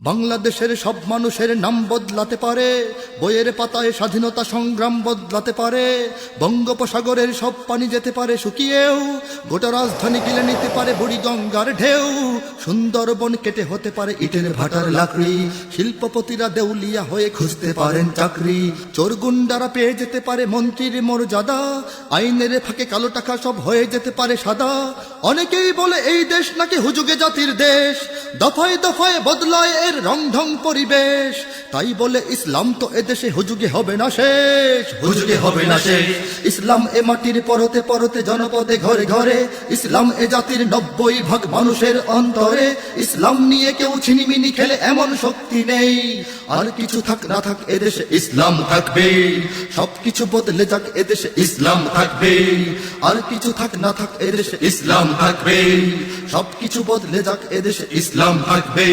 বাংলাদেশের সব মানুষের নাম বদলাতে পারে, বইয়ের পাতায় স্বাধীনতা সংগ্রাম বদলাতে পারে, বঙ্গোপসাগরের সব পানি যেতে পারে শুকিয়েও, গোটা রাজধানী গিলে নিতে পারে বুড়িগঙ্গার ঢেউ, সুন্দরবন কেটে হতে পারে ইটের ভাটার লাকড়ি, শিল্পপতিরা দেউলিয়া হয়ে খুঁজতে পারেন চাকরি, চোর গুন্ডারা পেয়ে যেতে পারে মন্ত্রীর মর্যাদা, আইনের ফাঁকে কালো টাকা সব হয়ে যেতে পারে সাদা। অনেকেই বলে এই দেশ নাকি হুজুগে জাতির দেশ, দফায় দফায় বদলায় এর রংঢং পরিবেশ, তাই বলে ইসলাম তো এদেশে হুজুগে হবে না শেষ, হুজুগে হবে না শেষ। ইসলাম এ মাটির পরতে পরতে জনপদে ঘরে ঘরে, ইসলাম এ জাতির 90% মানুষের অন্তরে, ইসলাম নিয়ে কেউ ছিনিমিনি খেলে এমন শক্তি নেই, আর কিছু থাক না থাক এদেশে ইসলাম থাকবে, সবকিছু বদলে যাক এদেশে ইসলাম থাকবে, আর কিছু থাক না থাক এদেশে ইসলাম থাকবে, সবকিছু বদলে যাক এদেশে ইসলাম থাকবে।